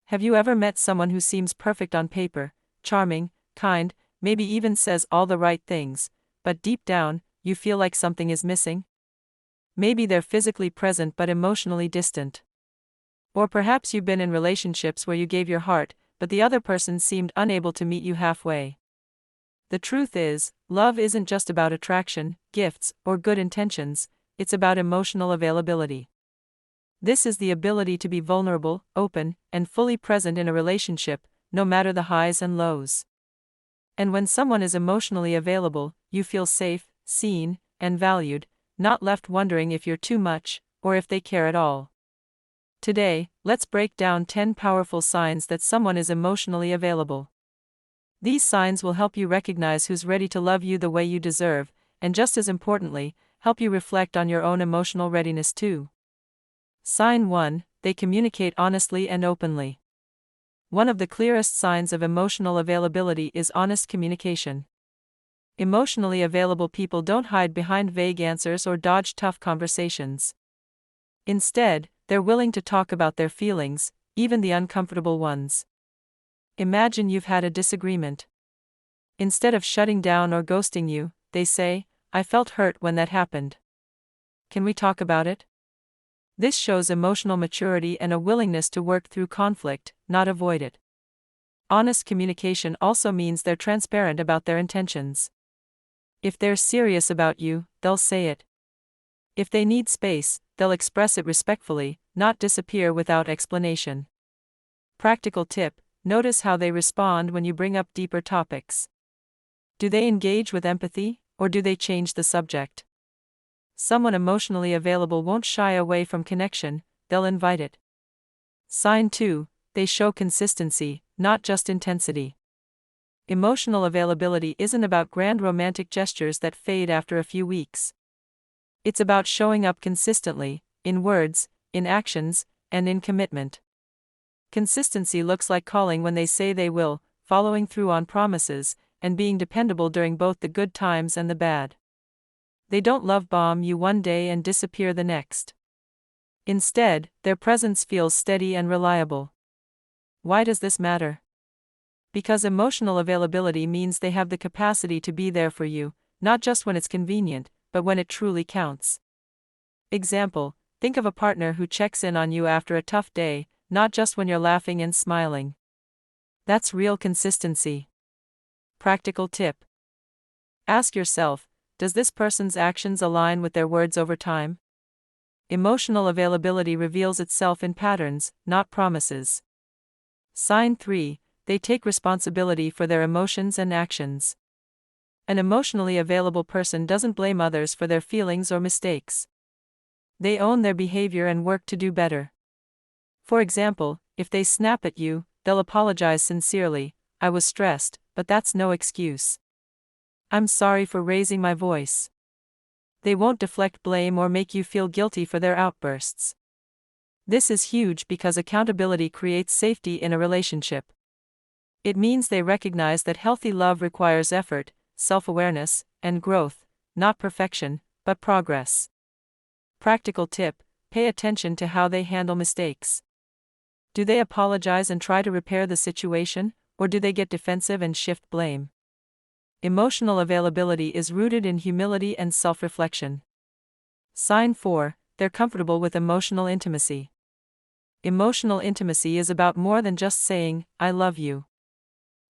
Have you ever met someone who seems perfect on paper, charming, kind, maybe even says all the right things, but deep down, you feel like something is missing? Maybe they're physically present but emotionally distant. Or perhaps you've been in relationships where you gave your heart, but the other person seemed unable to meet you halfway. The truth is, love isn't just about attraction, gifts, or good intentions, it's about emotional availability. This is the ability to be vulnerable, open, and fully present in a relationship, no matter the highs and lows. And when someone is emotionally available, you feel safe, seen, and valued, not left wondering if you're too much, or if they care at all. Today, let's break down 10 powerful signs that someone is emotionally available. These signs will help you recognize who's ready to love you the way you deserve, and just as importantly, help you reflect on your own emotional readiness too. Sign 1: they communicate honestly and openly. One of the clearest signs of emotional availability is honest communication. Emotionally available people don't hide behind vague answers or dodge tough conversations. Instead, they're willing to talk about their feelings, even the uncomfortable ones. Imagine you've had a disagreement. Instead of shutting down or ghosting you, they say, "I felt hurt when that happened. Can we talk about it?" This shows emotional maturity and a willingness to work through conflict, not avoid it. Honest communication also means they're transparent about their intentions. If they're serious about you, they'll say it. If they need space, they'll express it respectfully, not disappear without explanation. Practical tip: notice how they respond when you bring up deeper topics. Do they engage with empathy, or do they change the subject? Someone emotionally available won't shy away from connection, they'll invite it. Sign 2: they show consistency, not just intensity. Emotional availability isn't about grand romantic gestures that fade after a few weeks. It's about showing up consistently, in words, in actions, and in commitment. Consistency looks like calling when they say they will, following through on promises, and being dependable during both the good times and the bad. They don't love bomb you one day and disappear the next. Instead, their presence feels steady and reliable. Why does this matter? Because emotional availability means they have the capacity to be there for you, not just when it's convenient, but when it truly counts. Example: think of a partner who checks in on you after a tough day, not just when you're laughing and smiling. That's real consistency. Practical tip: ask yourself, does this person's actions align with their words over time? Emotional availability reveals itself in patterns, not promises. Sign 3: they take responsibility for their emotions and actions. An emotionally available person doesn't blame others for their feelings or mistakes. They own their behavior and work to do better. For example, if they snap at you, they'll apologize sincerely. "I was stressed, but that's no excuse. I'm sorry for raising my voice." They won't deflect blame or make you feel guilty for their outbursts. This is huge because accountability creates safety in a relationship. It means they recognize that healthy love requires effort, self-awareness, and growth, not perfection, but progress. Practical tip: pay attention to how they handle mistakes. Do they apologize and try to repair the situation, or do they get defensive and shift blame? Emotional availability is rooted in humility and self-reflection. Sign 4: they're comfortable with emotional intimacy. Emotional intimacy is about more than just saying, "I love you."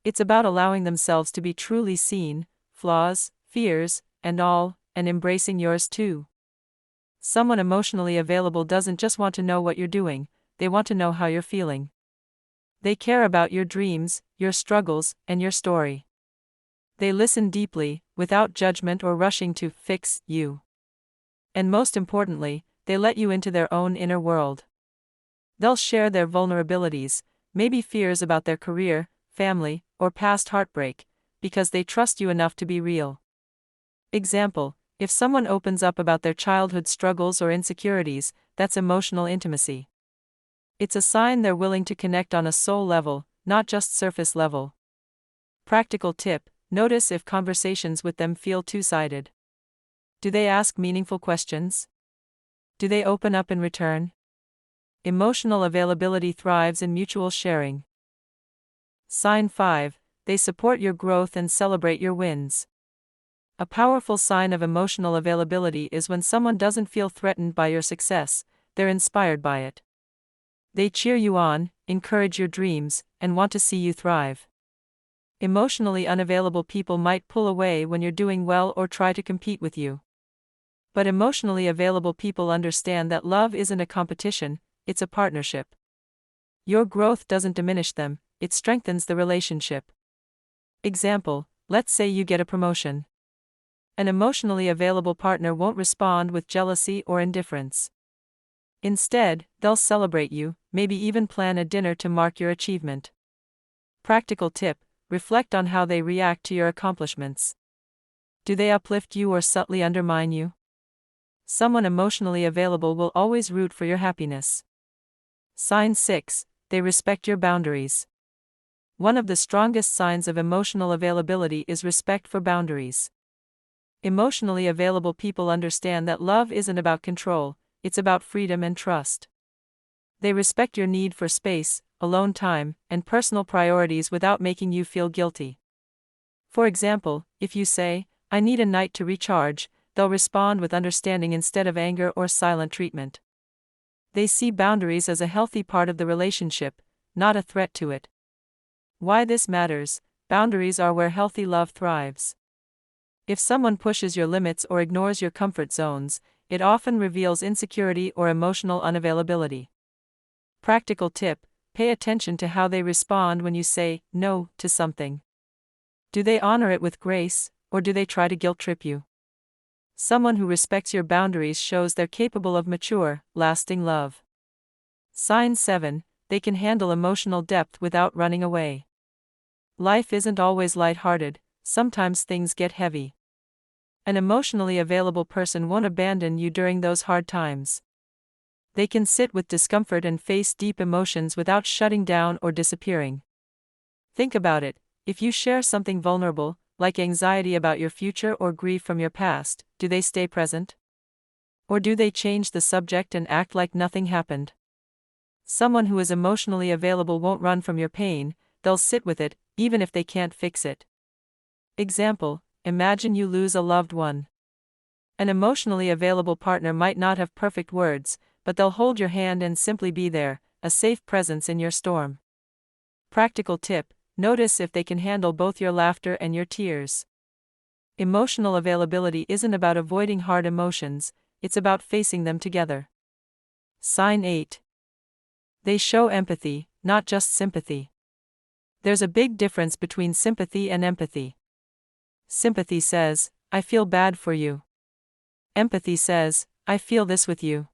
It's about allowing themselves to be truly seen, flaws, fears, and all, and embracing yours too. Someone emotionally available doesn't just want to know what you're doing, they want to know how you're feeling. They care about your dreams, your struggles, and your story. They listen deeply, without judgment or rushing to fix you. And most importantly, they let you into their own inner world. They'll share their vulnerabilities, maybe fears about their career, family, or past heartbreak, because they trust you enough to be real. Example: if someone opens up about their childhood struggles or insecurities, that's emotional intimacy. It's a sign they're willing to connect on a soul level, not just surface level. Practical tip: notice if conversations with them feel two-sided. Do they ask meaningful questions? Do they open up in return? Emotional availability thrives in mutual sharing. Sign 5. They support your growth and celebrate your wins. A powerful sign of emotional availability is when someone doesn't feel threatened by your success, they're inspired by it. They cheer you on, encourage your dreams, and want to see you thrive. Emotionally unavailable people might pull away when you're doing well or try to compete with you. But emotionally available people understand that love isn't a competition, it's a partnership. Your growth doesn't diminish them, it strengthens the relationship. Example, let's say you get a promotion. An emotionally available partner won't respond with jealousy or indifference. Instead, they'll celebrate you, maybe even plan a dinner to mark your achievement. Practical tip: reflect on how they react to your accomplishments. Do they uplift you or subtly undermine you? Someone emotionally available will always root for your happiness. Sign 6. They respect your boundaries. One of the strongest signs of emotional availability is respect for boundaries. Emotionally available people understand that love isn't about control, it's about freedom and trust. They respect your need for space, alone time, and personal priorities without making you feel guilty. For example, if you say, "I need a night to recharge," they'll respond with understanding instead of anger or silent treatment. They see boundaries as a healthy part of the relationship, not a threat to it. Why this matters: boundaries are where healthy love thrives. If someone pushes your limits or ignores your comfort zones, it often reveals insecurity or emotional unavailability. Practical tip: pay attention to how they respond when you say no to something. Do they honor it with grace, or do they try to guilt trip you? Someone who respects your boundaries shows they're capable of mature, lasting love. Sign 7. They can handle emotional depth without running away. Life isn't always lighthearted, sometimes things get heavy. An emotionally available person won't abandon you during those hard times. They can sit with discomfort and face deep emotions without shutting down or disappearing. Think about it: if you share something vulnerable, like anxiety about your future or grief from your past, do they stay present? Or do they change the subject and act like nothing happened? Someone who is emotionally available won't run from your pain, they'll sit with it, even if they can't fix it. Example, imagine you lose a loved one. An emotionally available partner might not have perfect words, but they'll hold your hand and simply be there, a safe presence in your storm. Practical tip: notice if they can handle both your laughter and your tears. Emotional availability isn't about avoiding hard emotions, it's about facing them together. Sign 8. They show empathy, not just sympathy. There's a big difference between sympathy and empathy. Sympathy says, "I feel bad for you." Empathy says, "I feel this with you."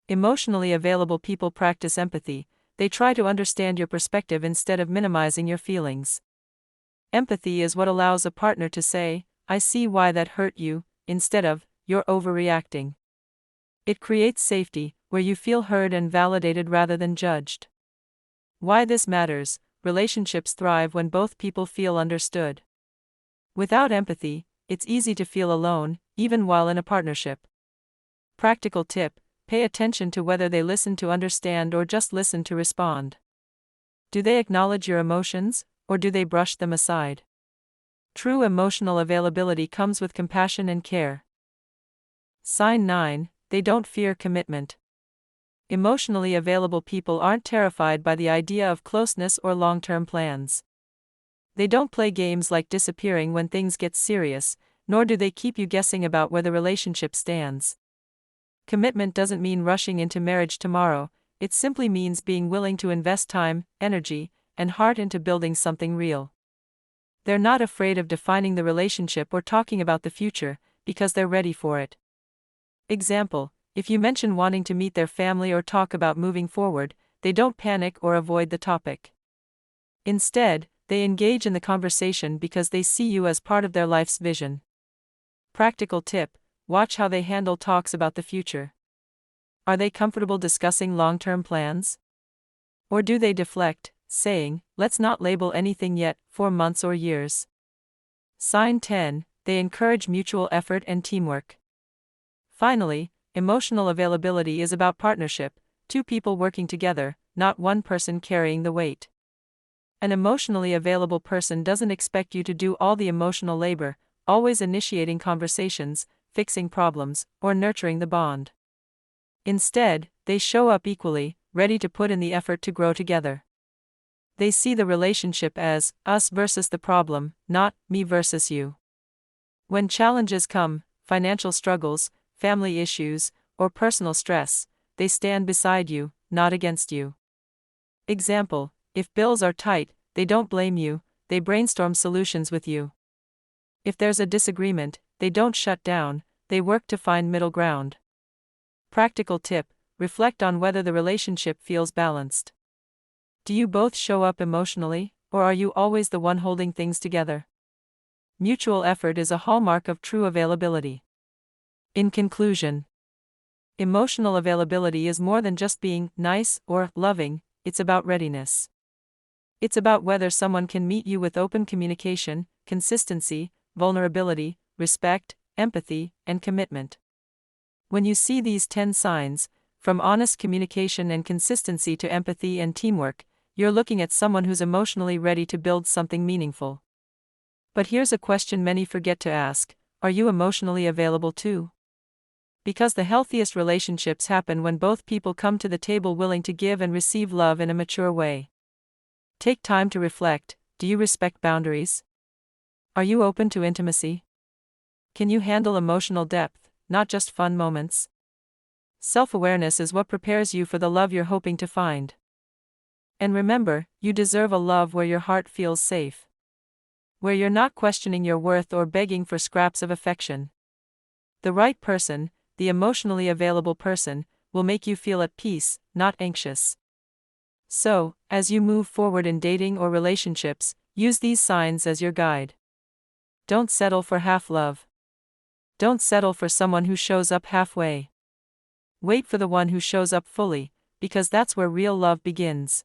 Emotionally available people practice empathy. They try to understand your perspective instead of minimizing your feelings. Empathy is what allows a partner to say, "I see why that hurt you," instead of, "You're overreacting." It creates safety, where you feel heard and validated rather than judged. Why this matters: relationships thrive when both people feel understood. Without empathy, it's easy to feel alone, even while in a partnership. Practical tip: pay attention to whether they listen to understand or just listen to respond. Do they acknowledge your emotions, or do they brush them aside? True emotional availability comes with compassion and care. Sign 9. They don't fear commitment. Emotionally available people aren't terrified by the idea of closeness or long-term plans. They don't play games like disappearing when things get serious, nor do they keep you guessing about where the relationship stands. Commitment doesn't mean rushing into marriage tomorrow, it simply means being willing to invest time, energy, and heart into building something real. They're not afraid of defining the relationship or talking about the future, because they're ready for it. Example, if you mention wanting to meet their family or talk about moving forward, they don't panic or avoid the topic. Instead, they engage in the conversation because they see you as part of their life's vision. Practical tip: watch how they handle talks about the future. Are they comfortable discussing long-term plans? Or do they deflect, saying, "Let's not label anything yet," for months or years? Sign 10. They encourage mutual effort and teamwork. Finally, emotional availability is about partnership. two people working together, not one person carrying the weight. An emotionally available person doesn't expect you to do all the emotional labor, always initiating conversations, fixing problems, or nurturing the bond. Instead, they show up equally, ready to put in the effort to grow together. They see the relationship as us versus the problem, not me versus you. When challenges come, financial struggles, family issues, or personal stress, they stand beside you, not against you. Example: if bills are tight, they don't blame you, they brainstorm solutions with you. If there's a disagreement, they don't shut down, they work to find middle ground. Practical tip: reflect on whether the relationship feels balanced. Do you both show up emotionally, or are you always the one holding things together? Mutual effort is a hallmark of true availability. In conclusion, emotional availability is more than just being nice or loving, it's about readiness. It's about whether someone can meet you with open communication, consistency, vulnerability, respect, empathy, and commitment. When you see these 10 signs, from honest communication and consistency to empathy and teamwork, you're looking at someone who's emotionally ready to build something meaningful. But here's a question many forget to ask: are you emotionally available too? Because the healthiest relationships happen when both people come to the table willing to give and receive love in a mature way. Take time to reflect: do you respect boundaries? Are you open to intimacy? Can you handle emotional depth, not just fun moments? Self-awareness is what prepares you for the love you're hoping to find. And remember, you deserve a love where your heart feels safe. Where you're not questioning your worth or begging for scraps of affection. The right person, the emotionally available person, will make you feel at peace, not anxious. So, as you move forward in dating or relationships, use these signs as your guide. Don't settle for half love. Don't settle for someone who shows up halfway. Wait for the one who shows up fully, because that's where real love begins.